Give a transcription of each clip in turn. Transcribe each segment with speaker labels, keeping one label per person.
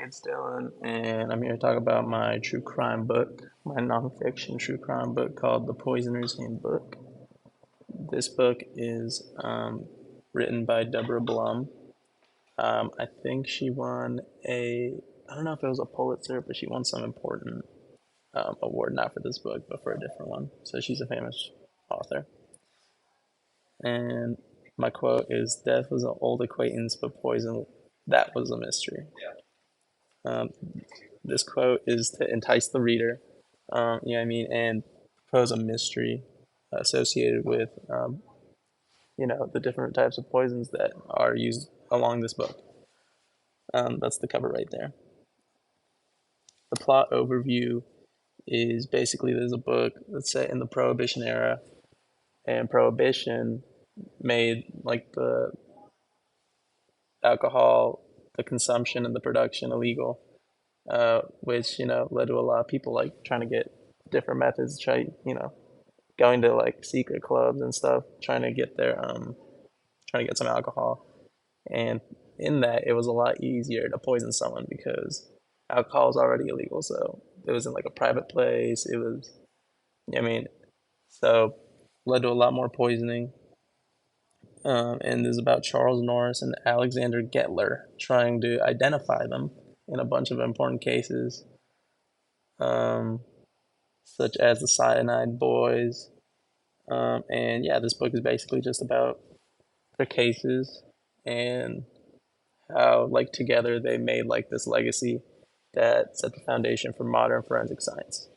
Speaker 1: It's Dylan, and I'm here to talk about my true crime book, my nonfiction true crime book called The Poisoners Handbook. This book is written by Deborah Blum. I think she won I don't know if it was a Pulitzer, but she won some important award, not for this book, but for a different one. So she's a famous author. And my quote is, "Death was an old acquaintance, but poison, that was a mystery." Um, this quote is to entice the reader, you know what I mean, and pose a mystery associated with, the different types of poisons that are used along this book. That's the cover right there. The plot overview is basically there's a book that's set in the Prohibition era, and Prohibition made like the alcohol, the consumption and the production illegal, which led to a lot of people like trying to get different methods, going to like secret clubs and stuff, trying to get some alcohol. And in that, it was a lot easier to poison someone because alcohol is already illegal. So it was in like a private place. It was, I mean, so led to a lot more poisoning. And this is about Charles Norris and Alexander Gettler trying to identify them in a bunch of important cases, um, such as the Cyanide Boys. And yeah, this book is basically just about their cases and how, like, together they made like this legacy that set the foundation for modern forensic science.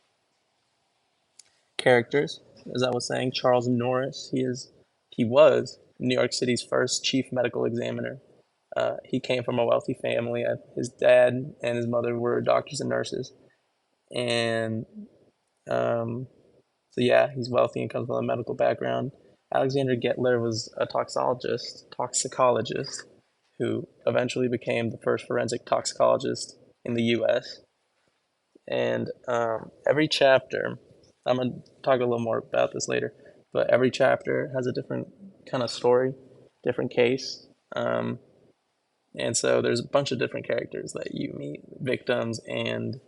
Speaker 1: Characters, as I was saying, Charles Norris. He was New York City's first chief medical examiner. He came from a wealthy family. His dad and his mother were doctors and nurses, and um, so yeah, he's wealthy and comes from a medical background. Alexander Gettler was a toxicologist, who eventually became the first forensic toxicologist in the U.S. And every chapter, I'm gonna talk a little more about this later, but every chapter has a different kind of story, different case. And so there's a bunch of different characters that you meet, victims, and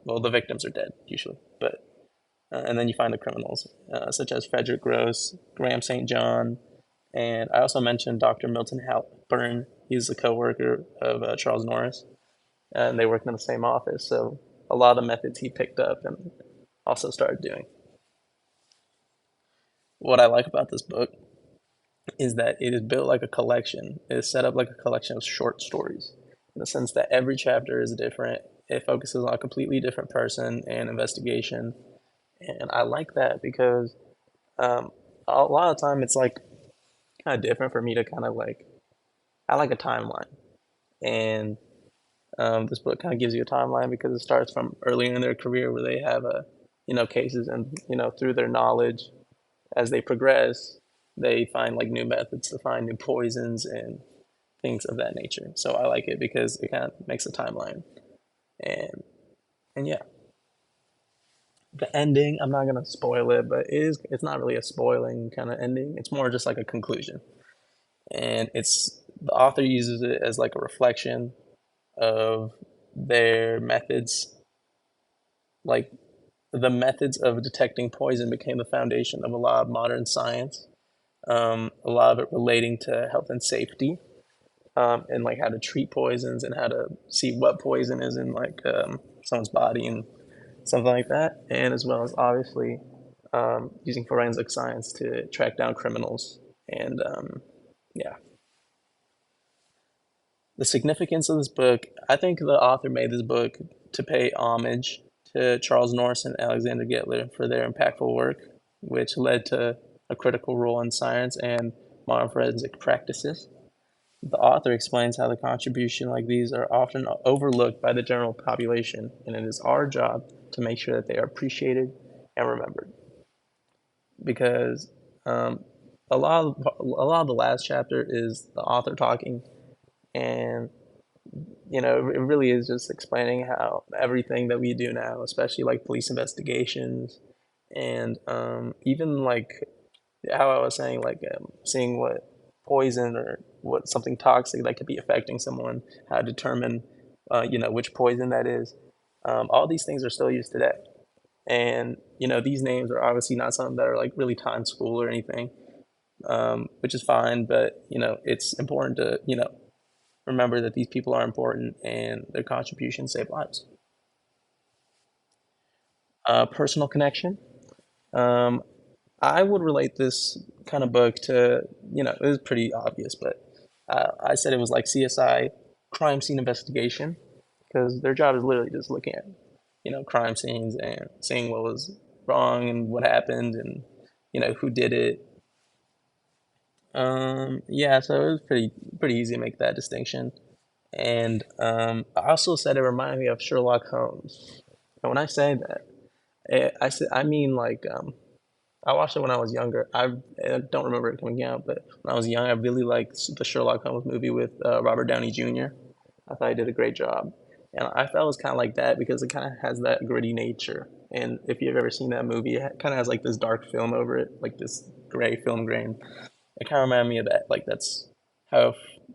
Speaker 1: well, the victims are dead usually, but and then you find the criminals, such as Frederick Gross, Graham St. John, and I also mentioned Dr. Milton Halpern. He's a co-worker of Charles Norris, and they worked in the same office. So a lot of the methods he picked up and also started doing. What I like about this book is that it is built like a collection. It is set up like a collection of short stories in the sense that every chapter is different. It focuses on a completely different person and investigation. And I like that because um, a lot of time it's like kind of different for me to kind of like, I like a timeline. And this book kind of gives you a timeline because it starts from earlier in their career where they have cases, and through their knowledge as they progress, they find like new methods to find new poisons and things of that nature. So I like it because it kind of makes a timeline. And yeah, the ending, I'm not gonna spoil it, but it's not really a spoiling kind of ending. It's more just like a conclusion. And it's the author uses it as like a reflection of their methods. Like, the methods of detecting poison became the foundation of a lot of modern science, a lot of it relating to health and safety, and like how to treat poisons and how to see what poison is in like someone's body and something like that, and as well as obviously using forensic science to track down criminals. And yeah, the significance of this book, I think the author made this book to pay homage to Charles Norris and Alexander Gettler for their impactful work, which led to a critical role in science and modern forensic practices. The author explains how the contributions like these are often overlooked by the general population, and it is our job to make sure that they are appreciated and remembered. Because a lot of the last chapter is the author talking, and it really is just explaining how everything that we do now, especially like police investigations, and even like how I was saying, like seeing what poison or what something toxic that could be affecting someone, how to determine which poison that is. All these things are still used today. And, these names are obviously not something that are like really time school or anything, which is fine. But, it's important to, remember that these people are important and their contributions save lives. Personal connection. Um, I would relate this kind of book to, it was pretty obvious, but I said it was like CSI, crime scene investigation, because their job is literally just looking at, crime scenes and seeing what was wrong and what happened and, who did it. Yeah, so it was pretty easy to make that distinction. And I also said it reminded me of Sherlock Holmes. And when I say that, I mean like I watched it when I was younger. I don't remember it coming out, but when I was young, I really liked the Sherlock Holmes movie with Robert Downey Jr. I thought he did a great job, and I felt it was kind of like that because it kind of has that gritty nature. And if you've ever seen that movie, it kind of has like this dark film over it, like this gray film grain. It kind of reminded me of that. Like that's how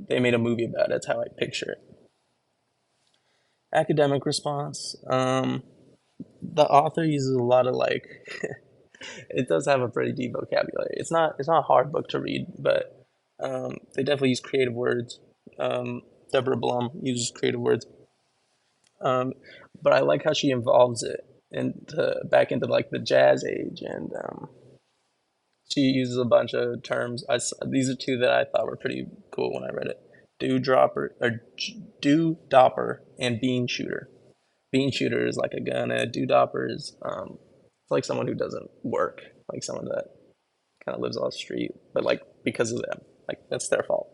Speaker 1: they made a movie about it. That's how I picture it. Academic response. The author uses a lot of like it does have a pretty deep vocabulary. It's not a hard book to read, but they definitely use creative words. Deborah Blum uses creative words, um, but I like how she involves it into back into like the jazz age, and she uses a bunch of terms. These are two that I thought were pretty cool when I read it: dew dopper and bean shooter. Bean shooter is like a gun, and a dewdopper is it's like someone who doesn't work, like someone that kind of lives off the street, but like because of them, like that's their fault.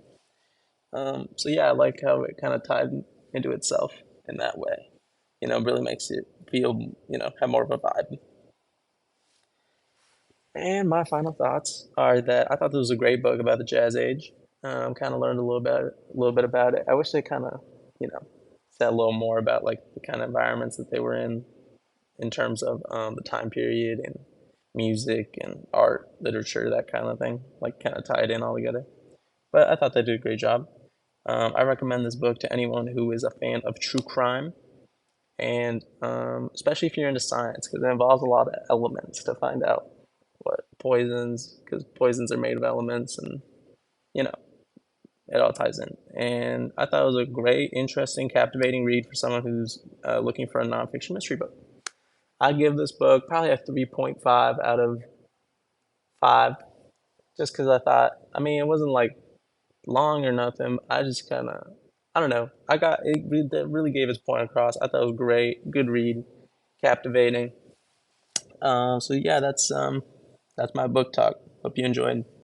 Speaker 1: So yeah, I like how it kind of tied into itself in that way. Really makes it feel, have more of a vibe. And my final thoughts are that I thought this was a great book about the Jazz Age. Kind of learned a little bit about it. I wish they kind of, said a little more about like the kind of environments that they were in terms of the time period and music and art, literature, that kind of thing. Like kind of tie it in all together. But I thought they did a great job. I recommend this book to anyone who is a fan of true crime, and especially if you're into science, because it involves a lot of elements to find out what poisons, because poisons are made of elements, and you know it all ties in. And I thought it was a great, interesting, captivating read for someone who's looking for a nonfiction mystery book. I give this book probably a 3.5 out of 5, just because I thought, I mean, it wasn't like long or nothing. I just kind of, I don't know. That really gave its point across. I thought it was great, good read, captivating. So yeah, that's my book talk. Hope you enjoyed.